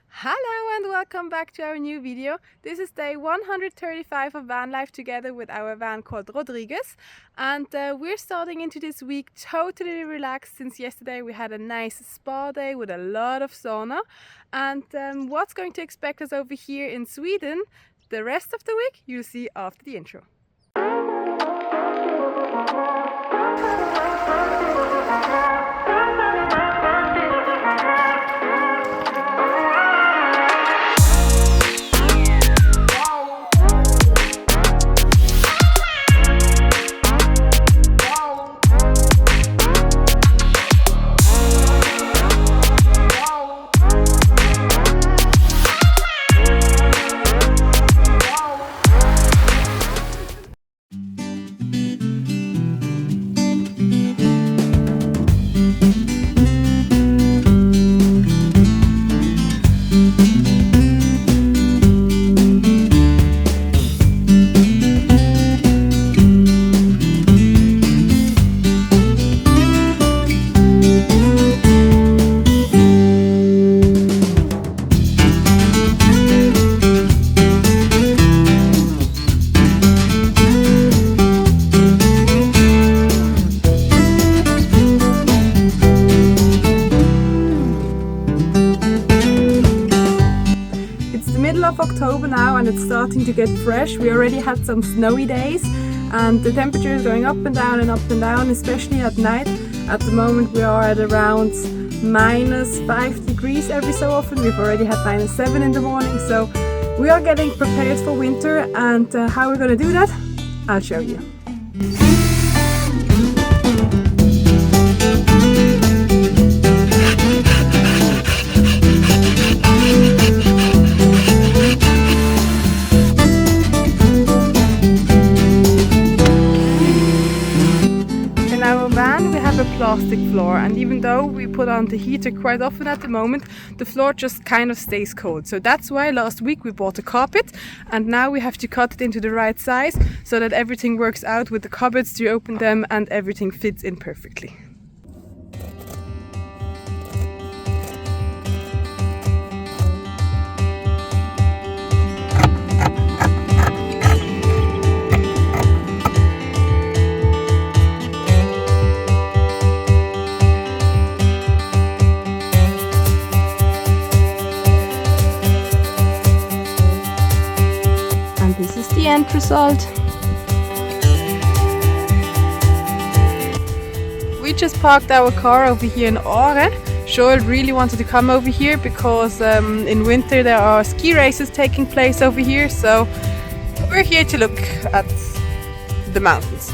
Hello and welcome back to our new video. This is day 135 of van life together with our van called Rodriguez, and we're starting into this week totally relaxed. Since yesterday we had a nice spa day with a lot of sauna, and what's going to expect us over here in Sweden the rest of the week you'll see after the intro. Of October now, and it's starting to get fresh. We already had some snowy days and the temperature is going up and down and up and down, especially at night. At the moment we are at around -5 degrees every so often. We've already had -7 in the morning, so we are getting prepared for winter. And how we're going to do that, I'll show you. Plastic floor, and even though we put on the heater quite often at the moment, the floor just kind of stays cold. So that's why last week we bought a carpet, and now we have to cut it into the right size so that everything works out with the cupboards to open them and everything fits in perfectly. This is the end result. We just parked our car over here in Åre. Joel really wanted to come over here because in winter there are ski races taking place over here, so we're here to look at the mountains.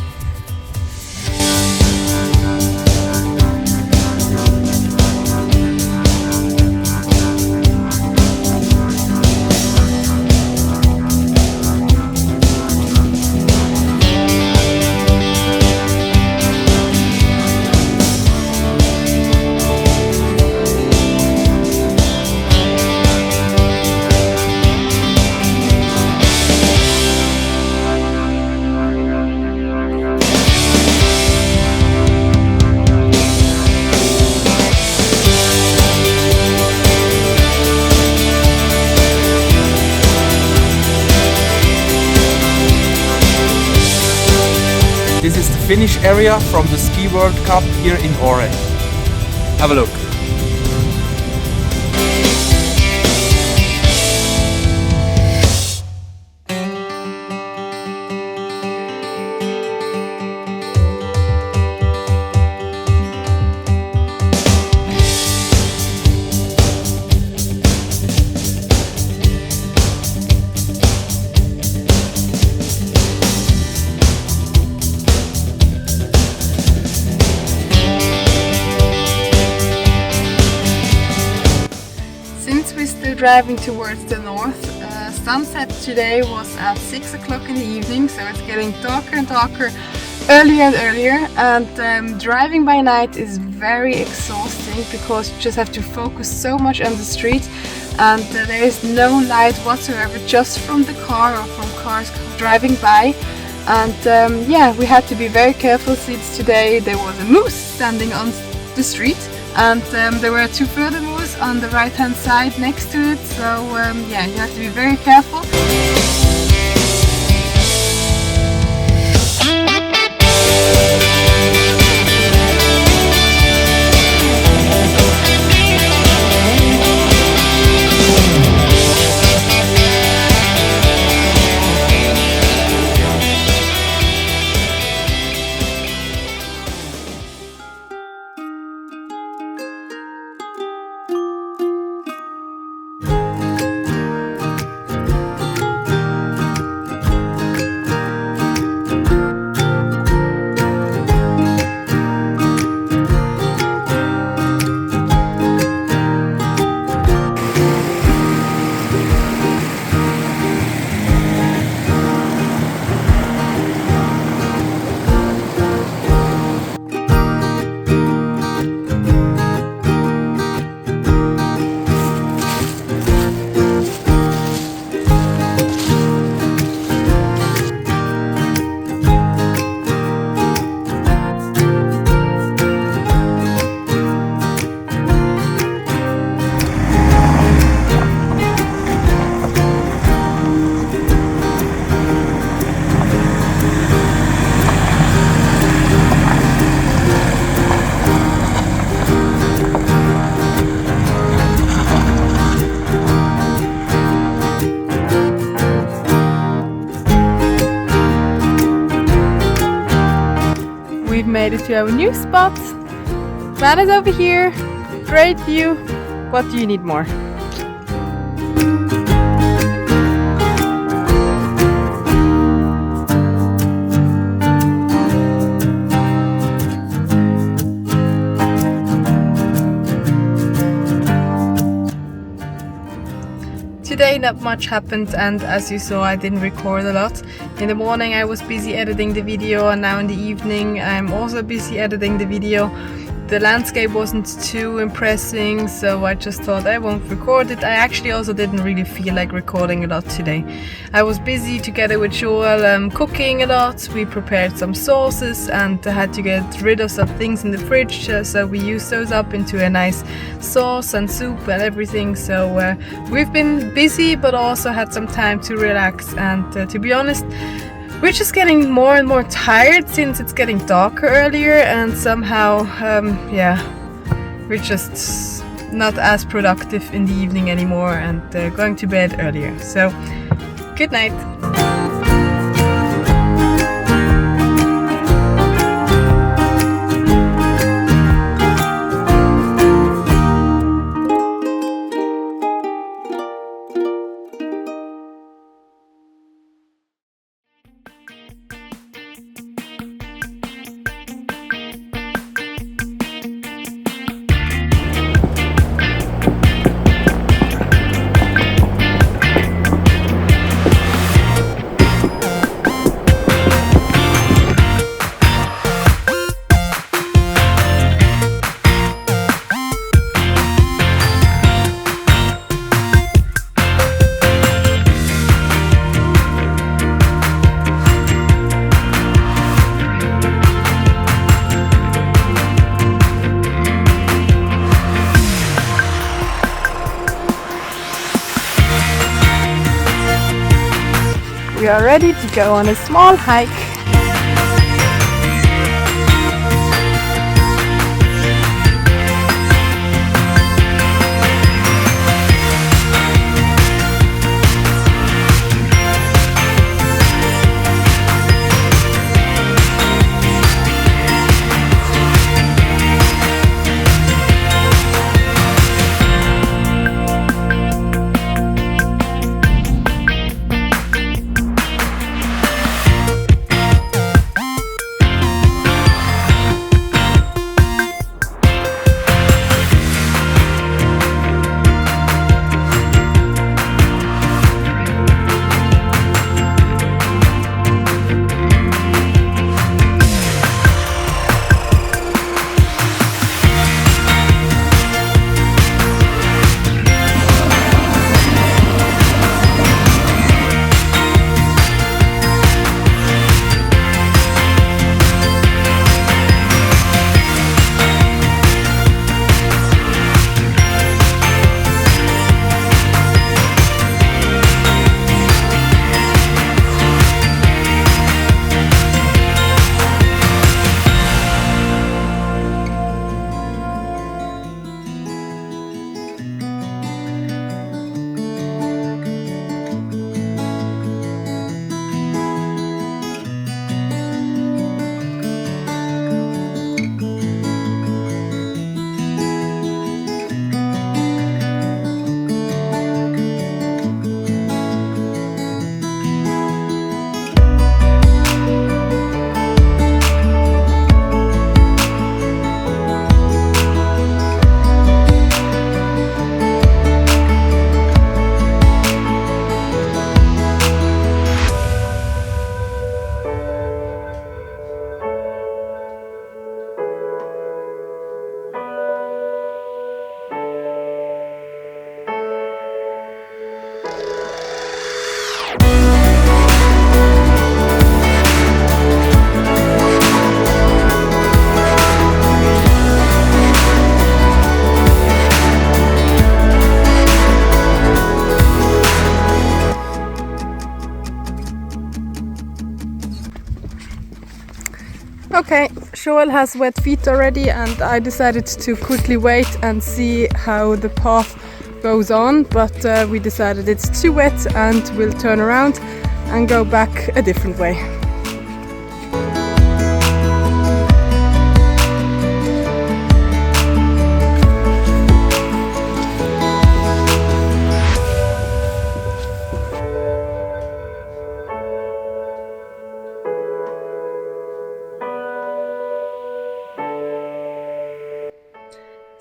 This is the finish area from the Ski World Cup here in Åre. Have a look. Driving towards the north. Sunset today was at 6 o'clock in the evening, so it's getting darker and darker, earlier and earlier, and driving by night is very exhausting because you just have to focus so much on the street, and there is no light whatsoever, just from the car or from cars driving by. And yeah, we had to be very careful since today there was a moose standing on the street, and there were two further moose on the right hand side next to it, so yeah, you have to be very careful. We've made it to our new spot. Van is over here. Great view. What do you need more? Today not much happened, and as you saw, I didn't record a lot. In the morning I was busy editing the video, and now in the evening I'm also busy editing the video. The landscape wasn't too impressive, so I just thought I won't record it. I actually also didn't really feel like recording a lot today. I was busy together with Joel cooking a lot. We prepared some sauces and had to get rid of some things in the fridge, so we used those up into a nice sauce and soup and everything. So we've been busy but also had some time to relax, and to be honest, we're just getting more and more tired since it's getting darker earlier, and somehow, yeah, we're just not as productive in the evening anymore, and going to bed earlier. So, good night. We are ready to go on a small hike. Okay, Joel has wet feet already and I decided to quickly wait and see how the path goes on, but we decided it's too wet and we'll turn around and go back a different way.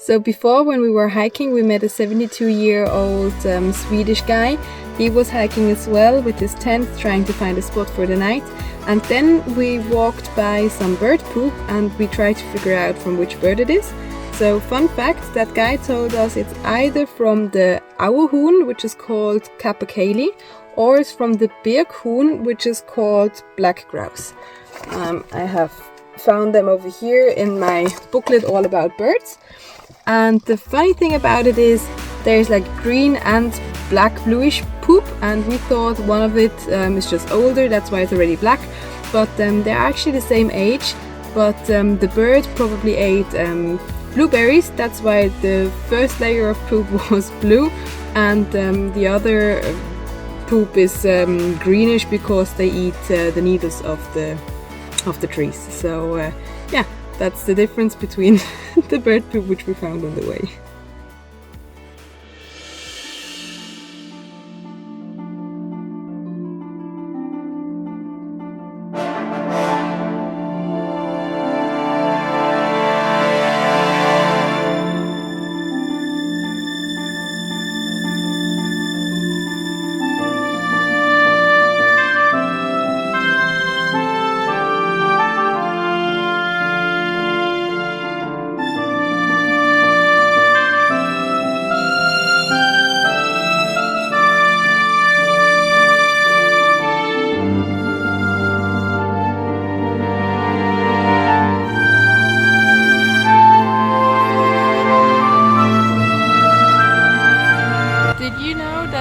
So before, when we were hiking, we met a 72-year-old Swedish guy. He was hiking as well with his tent, trying to find a spot for the night. And then we walked by some bird poop and we tried to figure out from which bird it is. So fun fact, that guy told us it's either from the auerhuhn, which is called capercaillie, or it's from the birkhuhn, which is called black grouse. I have found them over here in my booklet all about birds. And the funny thing about it is there's like green and black bluish poop, and we thought one of it is just older, that's why it's already black, but they're actually the same age, but the bird probably ate blueberries, that's why the first layer of poop was blue, and the other poop is greenish because they eat the needles of the trees. So yeah, that's the difference between the bird poop which we found on the way.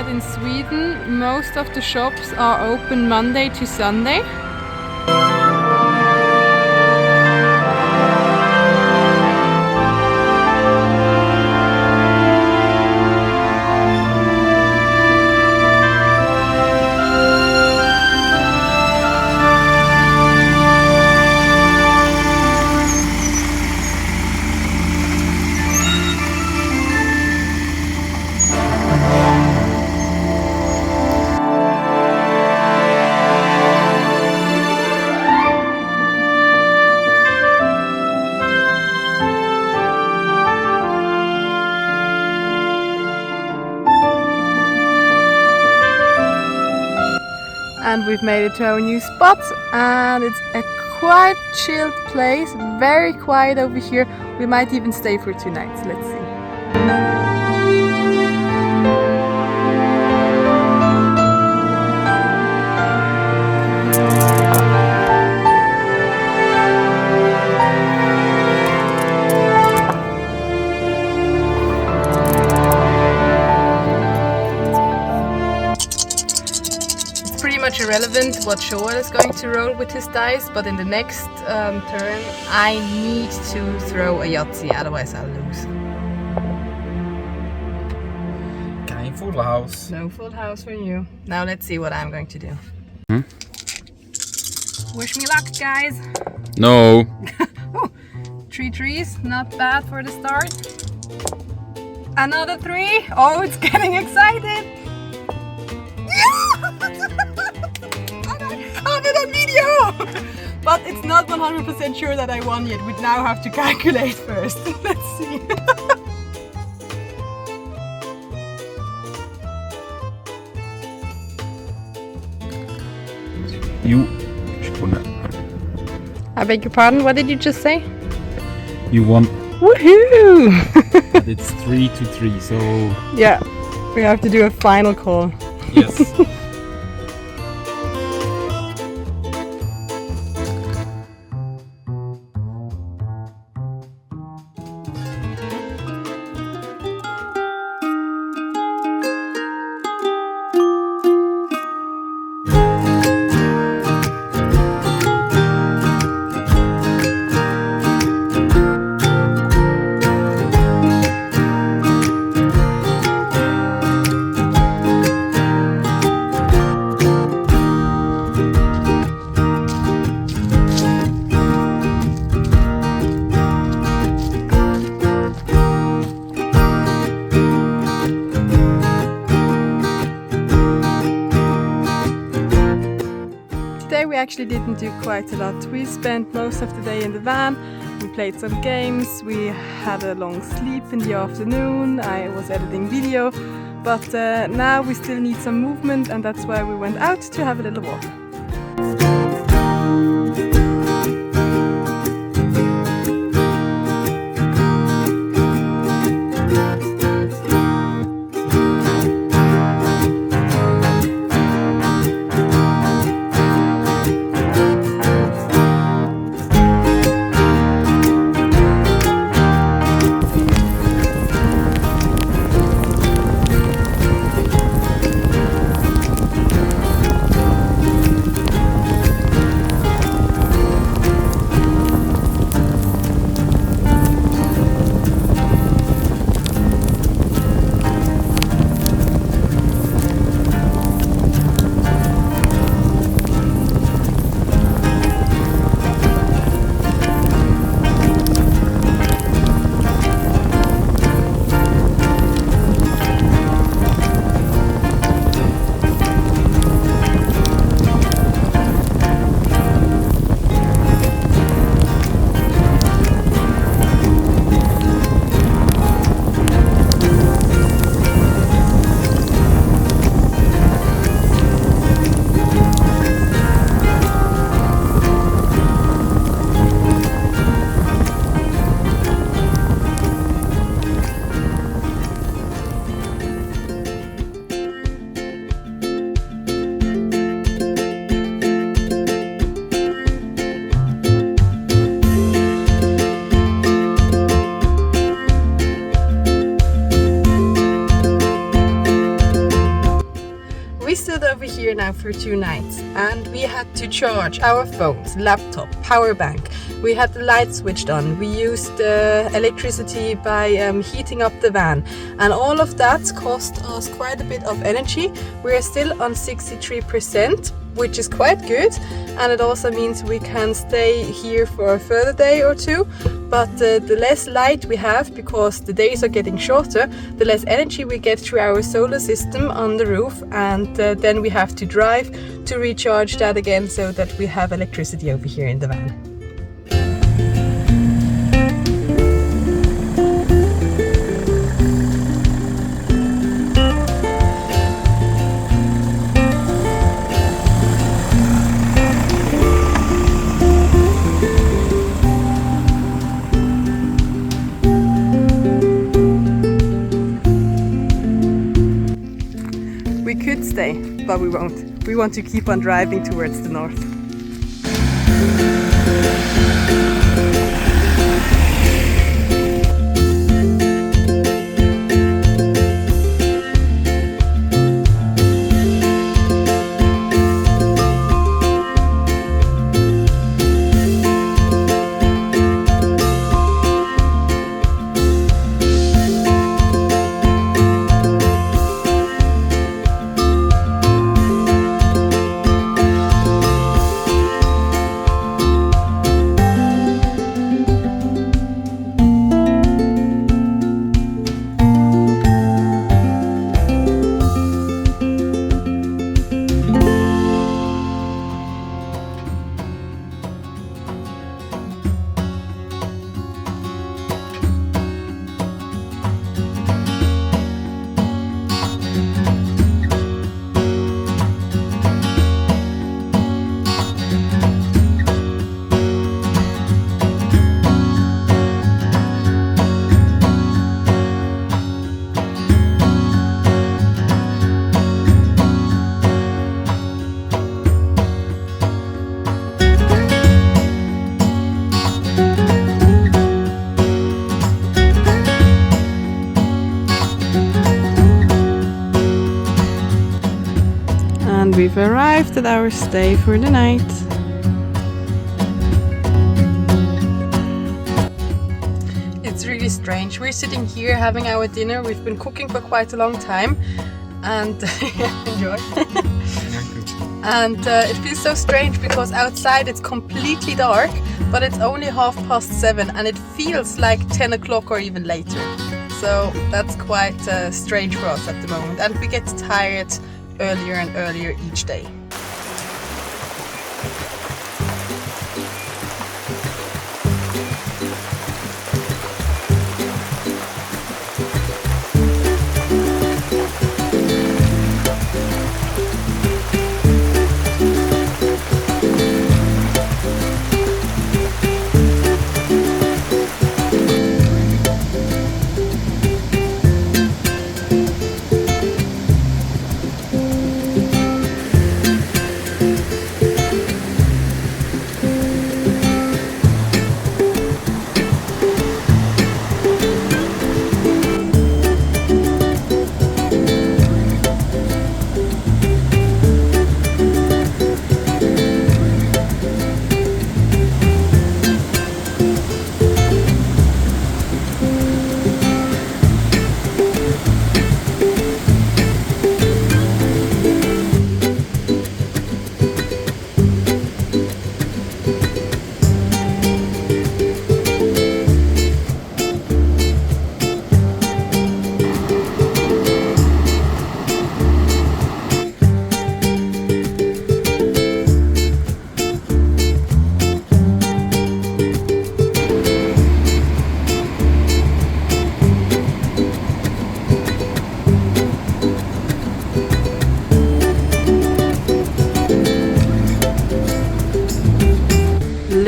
In Sweden, most of the shops are open Monday to Sunday. And we've made it to our new spot, and it's a quite chilled place, very quiet over here. We might even stay for 2 nights, let's see. Much irrelevant what Joel is going to roll with his dice, but in the next turn I need to throw a Yahtzee, otherwise I'll lose. Kein full house. No full house for you. Now let's see what I'm going to do. Wish me luck, guys. No. Oh, 3 trees, not bad for the start. Another 3. Oh, it's getting excited. On video! But it's not 100% sure that I won yet. We now have to calculate first. Let's see. You. I beg your pardon, what did you just say? You won. Woohoo! But it's 3-3, so. Yeah, we have to do a final call. Yes. actually didn't do quite a lot. We spent most of the day in the van, we played some games, we had a long sleep in the afternoon, I was editing video, but now we still need some movement, and that's why we went out to have a little walk. We stood over here now for 2 nights, and we had to charge our phones, laptop, power bank. We had the light switched on. We used electricity by heating up the van, and all of that cost us quite a bit of energy. We are still on 63%, which is quite good, and it also means we can stay here for a further day or 2. But the less light we have, because the days are getting shorter, the less energy we get through our solar system on the roof, and then we have to drive to recharge that again so that we have electricity over here in the van. We could stay, but we won't. We want to keep on driving towards the north. And we've arrived at our stay for the night. It's really strange. We're sitting here having our dinner. We've been cooking for quite a long time, and enjoy. And it feels so strange because outside it's completely dark, but it's only 7:30 and it feels like 10 o'clock or even later. So that's quite strange for us at the moment, and we get tired earlier and earlier each day.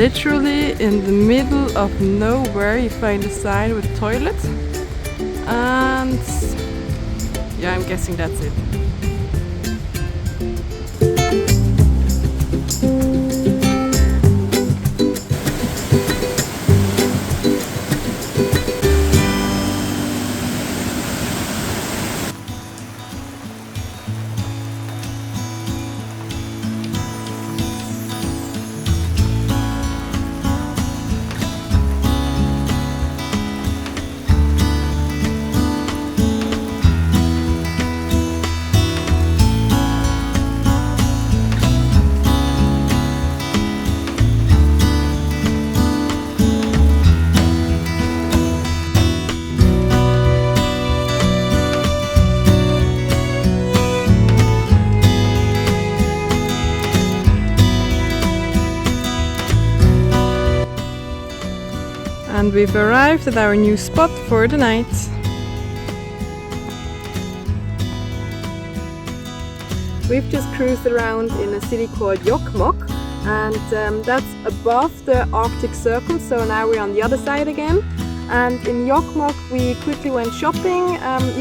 literally in the middle of nowhere. You find a sign with toilet, and yeah, I'm guessing that's it. And we've arrived at our new spot for the night. We've just cruised around in a city called Jokkmokk, and that's above the Arctic Circle, so now we're on the other side again. And in Jokkmokk we quickly went shopping.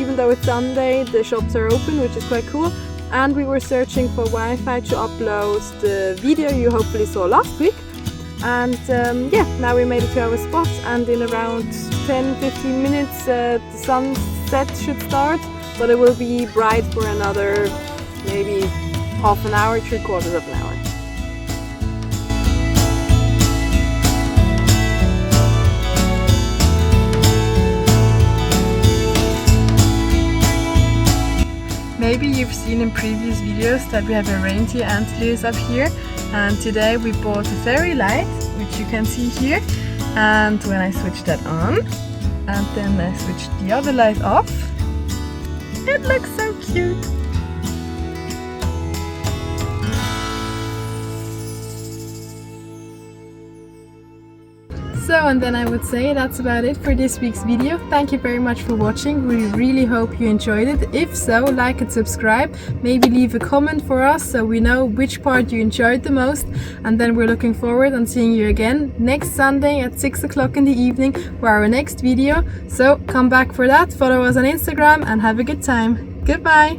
Even though it's Sunday, the shops are open, which is quite cool. And we were searching for Wi-Fi to upload the video you hopefully saw last week. And yeah, now we made it to our spot, and in around 10-15 minutes the sunset should start, but it will be bright for another maybe half an hour, 3/4 of an hour. Maybe you've seen in previous videos that we have a reindeer antlers up here, and today we bought a fairy light, which you can see here. And when I switch that on and then I switch the other light off, it looks so cute. So, and then I would say that's about it for this week's video. Thank you very much for watching. We really hope you enjoyed it. If so, like and subscribe. Maybe leave a comment for us so we know which part you enjoyed the most. And then we're looking forward on seeing you again next Sunday at 6 o'clock in the evening for our next video. So come back for that, follow us on Instagram, and have a good time. Goodbye!